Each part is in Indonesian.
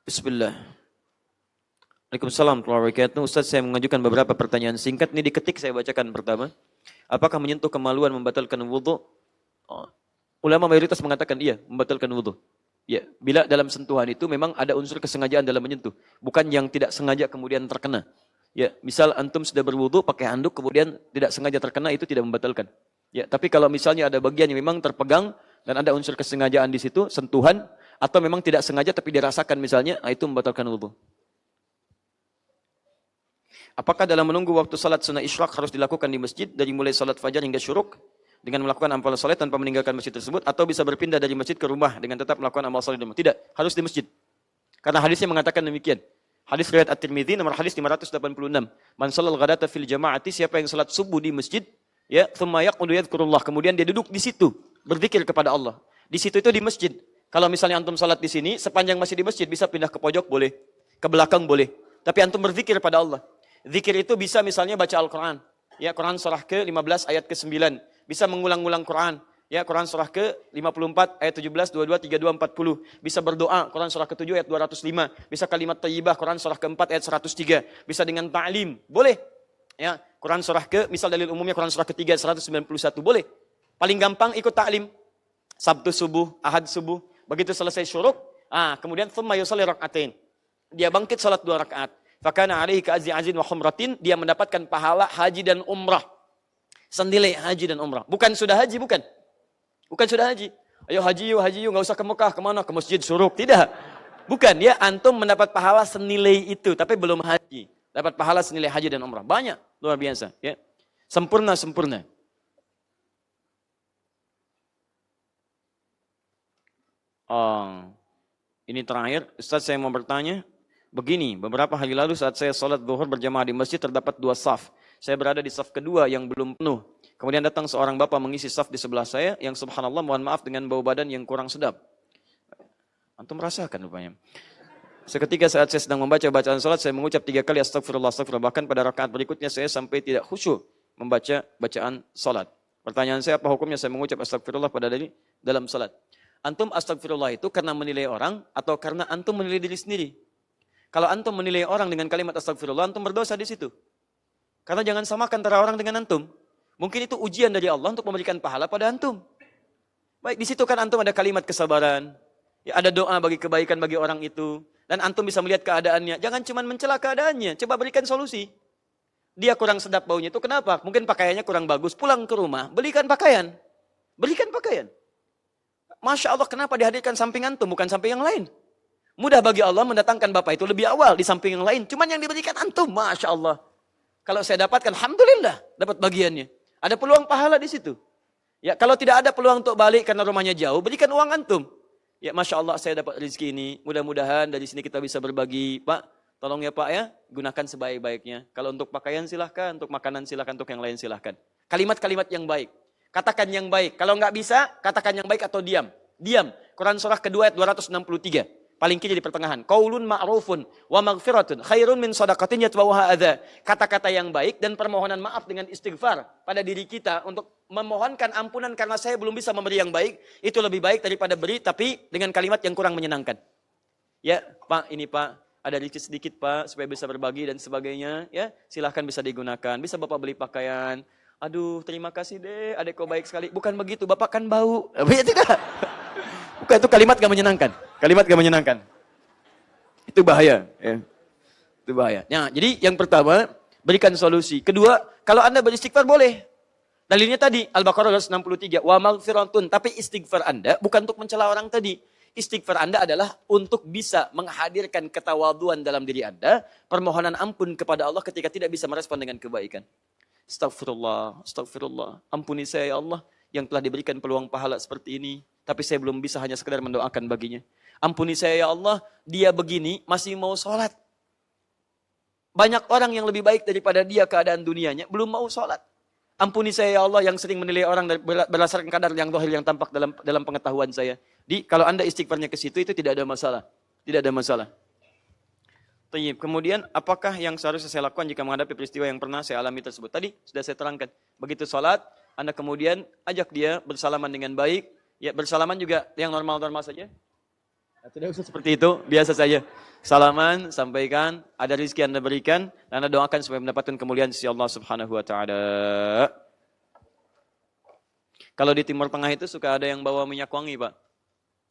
Bismillah. Waalaikumsalam warahmatullahi wabarakatuh. Ustaz, saya mengajukan beberapa pertanyaan singkat. Ini diketik, saya bacakan pertama. Apakah menyentuh kemaluan membatalkan wudhu? Ulama mayoritas mengatakan iya, membatalkan wudhu. Ya, bila dalam sentuhan itu memang ada unsur kesengajaan dalam menyentuh. Bukan yang tidak sengaja kemudian terkena. Ya, misal antum sudah berwudhu pakai handuk kemudian tidak sengaja terkena, itu tidak membatalkan. Ya, tapi kalau misalnya ada bagian yang memang terpegang dan ada unsur kesengajaan di situ, sentuhan, atau memang tidak sengaja tapi dirasakan misalnya, itu membatalkan wudhu. Apakah dalam menunggu waktu salat sunnah isyraq harus dilakukan di masjid dari mulai salat fajar hingga syuruk dengan melakukan amal salat tanpa meninggalkan masjid tersebut, atau bisa berpindah dari masjid ke rumah dengan tetap melakukan amal salat di rumah? Tidak, harus di masjid. Karena hadisnya mengatakan demikian. Hadis riwayat At-Tirmidzi nomor hadis 586. Man shallal ghadata fil jama'ati, siapa yang salat subuh di masjid, ya, thumma yaqudu yadhkurullah, kemudian dia duduk di situ berzikir kepada Allah. Di situ itu di masjid. Kalau misalnya antum salat di sini, sepanjang masih di masjid bisa pindah ke pojok boleh, ke belakang boleh. Tapi antum berzikir pada Allah. Zikir itu bisa misalnya baca Al-Quran. Ya, Quran surah ke-15 ayat ke-9. Bisa mengulang-ulang Quran. Ya, Quran surah ke-54 ayat 17, 22, 32, 40. Bisa berdoa, Quran surah ke-7 ayat 205. Bisa kalimat thayyibah, Quran surah ke-4 ayat 103. Bisa dengan ta'lim, boleh. Ya, Quran surah misal dalil umumnya Quran surah ke-3 ayat 191, boleh. Paling gampang ikut ta'lim. Sabtu subuh, Ahad subuh. Begitu selesai syuruk, kemudian thumma yusalli rak'atain. Dia bangkit salat 2 rakaat. Fakana alaihi ka'azi azin wa khumratin, dia mendapatkan pahala haji dan umrah. Senilai haji dan umrah. Bukan sudah haji, bukan. Bukan sudah haji. Ayo haji yuk, enggak usah ke Mekah, kemana? Ke masjid Syuruk. Tidak. Bukan, ya, antum mendapat pahala senilai itu, tapi belum haji. Dapat pahala senilai haji dan umrah. Banyak, luar biasa, ya. Sempurna. Ini terakhir, Ustaz, saya mau bertanya. Begini, beberapa hari lalu saat saya sholat zuhur berjamaah di masjid terdapat 2 saf. Saya berada di saf kedua yang belum penuh. Kemudian datang seorang bapak mengisi saf di sebelah saya yang subhanallah mohon maaf dengan bau badan yang kurang sedap. Antum merasakan rupanya. Seketika saat saya sedang membaca bacaan sholat, saya mengucap 3 kali astagfirullah. Bahkan pada rakaat berikutnya saya sampai tidak khusyuk membaca bacaan sholat. Pertanyaan saya, apa hukumnya saya mengucap astagfirullah dalam sholat? Antum astagfirullah itu karena menilai orang atau karena antum menilai diri sendiri? Kalau antum menilai orang dengan kalimat astagfirullah, antum berdosa di situ. Karena jangan samakan antara orang dengan antum. Mungkin itu ujian dari Allah untuk memberikan pahala pada antum. Baik, di situ kan antum ada kalimat kesabaran. Ya, ada doa bagi kebaikan bagi orang itu. Dan antum bisa melihat keadaannya. Jangan cuma mencela keadaannya. Coba berikan solusi. Dia kurang sedap baunya itu kenapa? Mungkin pakaiannya kurang bagus. Pulang ke rumah, belikan pakaian. Belikan pakaian. Masya Allah, kenapa dihadirkan samping antum, bukan samping yang lain? Mudah bagi Allah mendatangkan bapak itu lebih awal di samping yang lain. Cuman yang diberikan antum, Masya Allah. Kalau saya dapatkan, alhamdulillah, dapat bagiannya. Ada peluang pahala di situ. Ya, kalau tidak ada peluang untuk balik karena rumahnya jauh, berikan uang antum. Ya, Masya Allah, saya dapat rezeki ini. Mudah-mudahan dari sini kita bisa berbagi. Pak, tolong ya Pak ya, gunakan sebaik-baiknya. Kalau untuk pakaian silahkan, untuk makanan silahkan, untuk yang lain silahkan. Kalimat-kalimat yang baik. Katakan yang baik. Kalau nggak bisa, katakan yang baik atau diam. Diam. Quran surah kedua ayat 263. Paling kiri di pertengahan. Qaulun ma'rufun wa maghfiratun khairun min shadaqatin yatba'uha adza. Kata-kata yang baik dan permohonan maaf dengan istighfar pada diri kita untuk memohonkan ampunan karena saya belum bisa memberi yang baik, itu lebih baik daripada beri tapi dengan kalimat yang kurang menyenangkan. Ya, Pak, ini Pak, ada sedikit Pak supaya bisa berbagi dan sebagainya, ya. Silahkan bisa digunakan. Bisa Bapak beli pakaian. Aduh, terima kasih deh, adek kau baik sekali. Bukan begitu, Bapak kan bau. Ya tidak. Bukan, itu kalimat gak menyenangkan. Kalimat gak menyenangkan. Itu bahaya. Ya. Itu bahaya. Nah, jadi yang pertama, berikan solusi. Kedua, kalau Anda beristighfar boleh. Dalilnya tadi, Al-Baqarah 163. Wa maghfiratun. Tapi istighfar Anda bukan untuk mencela orang tadi. Istighfar Anda adalah untuk bisa menghadirkan ketawaduan dalam diri Anda. Permohonan ampun kepada Allah ketika tidak bisa merespon dengan kebaikan. Astagfirullah, astagfirullah. Ampuni saya ya Allah yang telah diberikan peluang pahala seperti ini. Tapi saya belum bisa hanya sekedar mendoakan baginya. Ampuni saya ya Allah, dia begini masih mau sholat. Banyak orang yang lebih baik daripada dia keadaan dunianya, belum mau sholat. Ampuni saya ya Allah yang sering menilai orang berdasarkan kadar yang zahir yang tampak dalam pengetahuan saya. Kalau Anda istighfarnya ke situ, itu tidak ada masalah. Tidak ada masalah. Tayyib. Kemudian, apakah yang seharusnya saya lakukan jika menghadapi peristiwa yang pernah saya alami tersebut? Tadi sudah saya terangkan. Begitu sholat, Anda kemudian ajak dia bersalaman dengan baik. Ya, bersalaman juga yang normal-normal saja. Tidak usah seperti itu, biasa saja. Salaman, sampaikan, ada rezeki Anda berikan, dan Anda doakan supaya mendapatkan kemuliaan sisi Allah Subhanahu wa taala. Kalau di Timur Tengah itu suka ada yang bawa minyak wangi, Pak.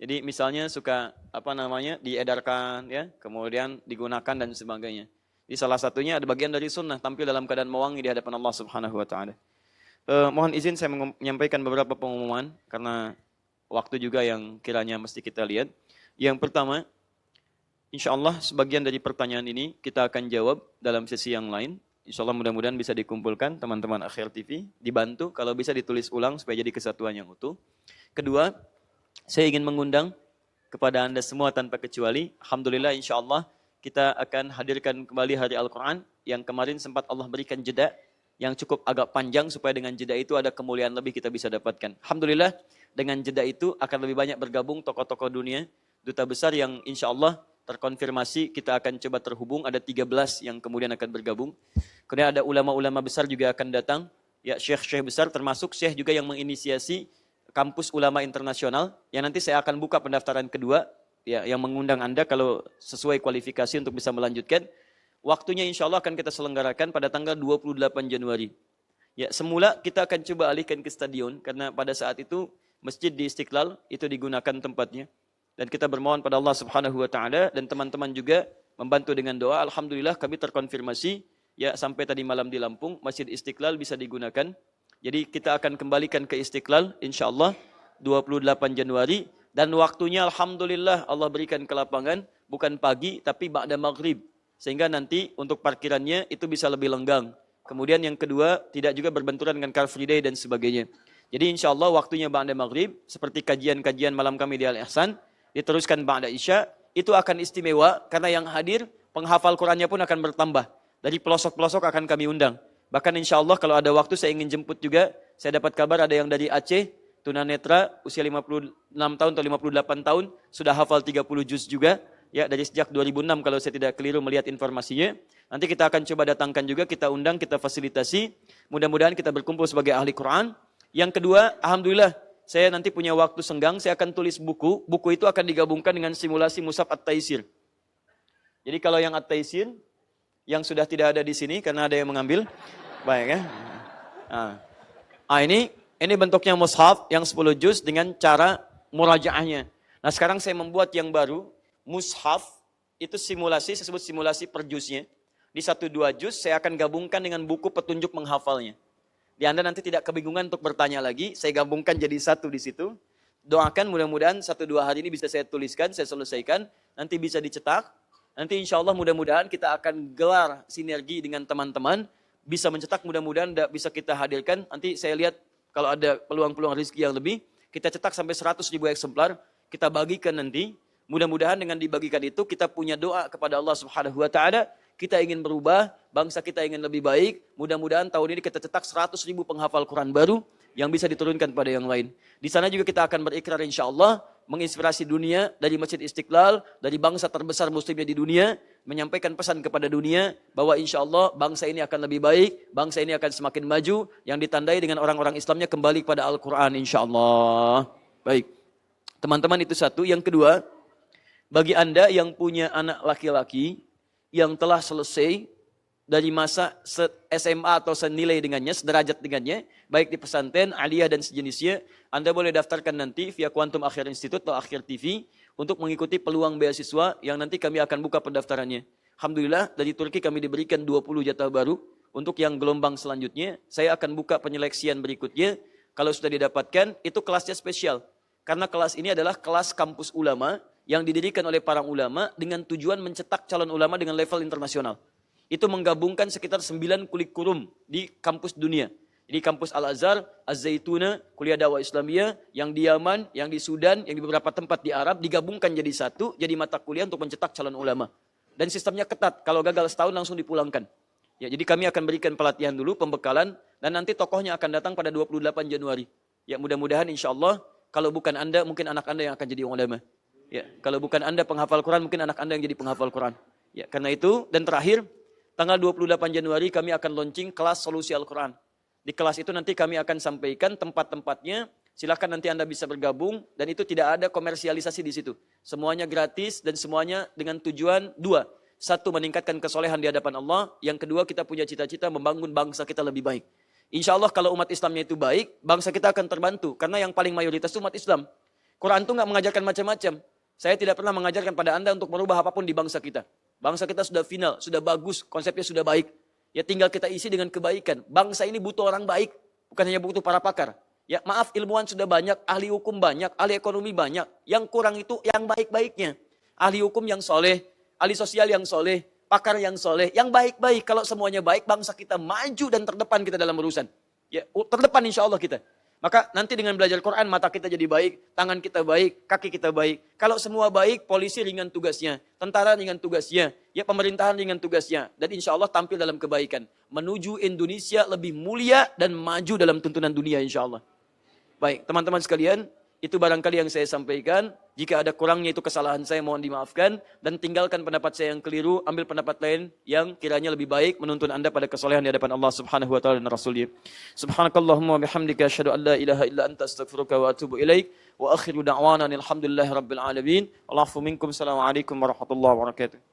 Jadi misalnya suka diedarkan ya, kemudian digunakan dan sebagainya. Di salah satunya ada bagian dari sunnah tampil dalam keadaan mewangi di hadapan Allah Subhanahu wa taala. Mohon izin saya menyampaikan beberapa pengumuman karena waktu juga yang kiranya mesti kita lihat. Yang pertama, insya Allah sebagian dari pertanyaan ini kita akan jawab dalam sesi yang lain. Insya Allah mudah-mudahan bisa dikumpulkan teman-teman Akhir TV, dibantu kalau bisa ditulis ulang supaya jadi kesatuan yang utuh. Kedua, saya ingin mengundang kepada Anda semua tanpa kecuali, alhamdulillah insya Allah kita akan hadirkan kembali hari Al-Quran yang kemarin sempat Allah berikan jeda yang cukup agak panjang supaya dengan jeda itu ada kemuliaan lebih kita bisa dapatkan. Alhamdulillah dengan jeda itu akan lebih banyak bergabung tokoh-tokoh dunia, duta besar yang insya Allah terkonfirmasi kita akan coba terhubung, ada 13 yang kemudian akan bergabung. Kemudian ada ulama-ulama besar juga akan datang, ya syekh-syekh besar termasuk syekh juga yang menginisiasi kampus ulama internasional, yang nanti saya akan buka pendaftaran kedua, ya yang mengundang Anda kalau sesuai kualifikasi untuk bisa melanjutkan. Waktunya insya Allah akan kita selenggarakan pada tanggal 28 Januari. Ya, semula kita akan coba alihkan ke stadion, karena pada saat itu masjid di Istiqlal itu digunakan tempatnya. Dan kita bermohon pada Allah Subhanahu wa taala dan teman-teman juga membantu dengan doa. Alhamdulillah kami terkonfirmasi ya sampai tadi malam di Lampung Masjid Istiqlal bisa digunakan. Jadi kita akan kembalikan ke Istiqlal insyaallah 28 Januari dan waktunya alhamdulillah Allah berikan ke lapangan bukan pagi tapi ba'da maghrib sehingga nanti untuk parkirannya itu bisa lebih lenggang. Kemudian yang kedua tidak juga berbenturan dengan Car Free Day dan sebagainya. Jadi insyaallah waktunya ba'da maghrib seperti kajian-kajian malam kami di Al-Ihsan diteruskan ba'da Isya, itu akan istimewa karena yang hadir penghafal Qur'annya pun akan bertambah. Dari pelosok-pelosok akan kami undang. Bahkan insya Allah kalau ada waktu saya ingin jemput juga, saya dapat kabar ada yang dari Aceh, tunanetra, usia 56 tahun atau 58 tahun, sudah hafal 30 juz juga, ya dari sejak 2006 kalau saya tidak keliru melihat informasinya. Nanti kita akan coba datangkan juga, kita undang, kita fasilitasi, mudah-mudahan kita berkumpul sebagai ahli Qur'an. Yang kedua, alhamdulillah, saya nanti punya waktu senggang, saya akan tulis buku. Buku itu akan digabungkan dengan simulasi Mushaf At-Taisir. Jadi kalau yang At-Taisir, yang sudah tidak ada di sini karena ada yang mengambil. Baik ya. Ini bentuknya Mushaf yang 10 juz dengan cara murajaahnya. Nah sekarang saya membuat yang baru. Mushaf itu simulasi, saya sebut simulasi per juznya. Di 1-2 juz saya akan gabungkan dengan buku petunjuk menghafalnya. Di Anda nanti tidak kebingungan untuk bertanya lagi, saya gabungkan jadi satu di situ. Doakan mudah-mudahan 1-2 hari ini bisa saya tuliskan, saya selesaikan, nanti bisa dicetak. Nanti insya Allah mudah-mudahan kita akan gelar sinergi dengan teman-teman, bisa mencetak mudah-mudahan bisa kita hadirkan. Nanti saya lihat kalau ada peluang-peluang rezeki yang lebih, kita cetak sampai 100.000 eksemplar, kita bagikan nanti. Mudah-mudahan dengan dibagikan itu kita punya doa kepada Allah Subhanahu wa taala. Kita ingin berubah, bangsa kita ingin lebih baik. Mudah-mudahan tahun ini kita cetak 100.000 penghafal Quran baru yang bisa diturunkan pada yang lain. Di sana juga kita akan berikrar insya Allah menginspirasi dunia dari Masjid Istiqlal, dari bangsa terbesar muslimnya di dunia, menyampaikan pesan kepada dunia bahwa insya Allah bangsa ini akan lebih baik, bangsa ini akan semakin maju, yang ditandai dengan orang-orang Islamnya kembali kepada Al-Quran insya Allah. Baik, teman-teman itu satu. Yang kedua, bagi Anda yang punya anak laki-laki, yang telah selesai dari masa SMA atau senilai dengannya, sederajat dengannya, baik di pesantren, aliyah dan sejenisnya, Anda boleh daftarkan nanti via Quantum Akhir Institute atau Akhir TV untuk mengikuti peluang beasiswa yang nanti kami akan buka pendaftarannya. Alhamdulillah dari Turki kami diberikan 20 jatah baru untuk yang gelombang selanjutnya. Saya akan buka penyeleksian berikutnya. Kalau sudah didapatkan, itu kelasnya spesial. Karena kelas ini adalah kelas kampus ulama yang didirikan oleh para ulama dengan tujuan mencetak calon ulama dengan level internasional. Itu menggabungkan sekitar 9 kurikulum di kampus dunia. Jadi kampus Al-Azhar, Az-Zaituna, Kuliah Dakwah Islamiyah, yang di Yaman, yang di Sudan, yang di beberapa tempat di Arab, digabungkan jadi satu, jadi mata kuliah untuk mencetak calon ulama. Dan sistemnya ketat, kalau gagal setahun langsung dipulangkan. Ya, jadi kami akan berikan pelatihan dulu, pembekalan, dan nanti tokohnya akan datang pada 28 Januari. Ya, mudah-mudahan insya Allah, kalau bukan Anda, mungkin anak Anda yang akan jadi ulama. Ya, kalau bukan Anda penghafal Quran, mungkin anak Anda yang jadi penghafal Quran. Ya, karena itu, dan terakhir, tanggal 28 Januari kami akan launching kelas solusi Al-Quran. Di kelas itu nanti kami akan sampaikan tempat-tempatnya, Silahkan nanti Anda bisa bergabung, dan itu tidak ada komersialisasi di situ. Semuanya gratis dan semuanya dengan tujuan dua. Satu, meningkatkan kesolehan di hadapan Allah. Yang kedua, kita punya cita-cita membangun bangsa kita lebih baik. Insya Allah kalau umat Islamnya itu baik, bangsa kita akan terbantu. Karena yang paling mayoritas itu umat Islam. Quran itu nggak mengajarkan macam-macam. Saya tidak pernah mengajarkan pada Anda untuk merubah apapun di bangsa kita. Bangsa kita sudah final, sudah bagus, konsepnya sudah baik. Ya tinggal kita isi dengan kebaikan. Bangsa ini butuh orang baik, bukan hanya butuh para pakar. Ya maaf, ilmuwan sudah banyak, ahli hukum banyak, ahli ekonomi banyak. Yang kurang itu yang baik-baiknya. Ahli hukum yang soleh, ahli sosial yang soleh, pakar yang soleh, yang baik-baik. Kalau semuanya baik, bangsa kita maju dan terdepan kita dalam urusan. Ya, terdepan insya Allah kita. Maka nanti dengan belajar Quran, mata kita jadi baik, tangan kita baik, kaki kita baik. Kalau semua baik, polisi ringan tugasnya, tentara ringan tugasnya, ya pemerintahan ringan tugasnya. Dan insya Allah tampil dalam kebaikan. Menuju Indonesia lebih mulia dan maju dalam tuntunan dunia insya Allah. Baik, teman-teman sekalian, itu barangkali yang saya sampaikan. Jika ada kurangnya itu kesalahan saya, mohon dimaafkan. Dan tinggalkan pendapat saya yang keliru, ambil pendapat lain yang kiranya lebih baik, menuntun Anda pada kesolehan di hadapan Allah Subhanahu wa taala dan Rasulnya. Subhanakallahumma wa bihamdika asyhadu an la ilaha illa anta astaghfiruka wa atubu ilaik. Wa akhiru da'wana alhamdulillahi rabbil alamin. Allahu minkum. Assalamualaikum warahmatullahi wabarakatuh.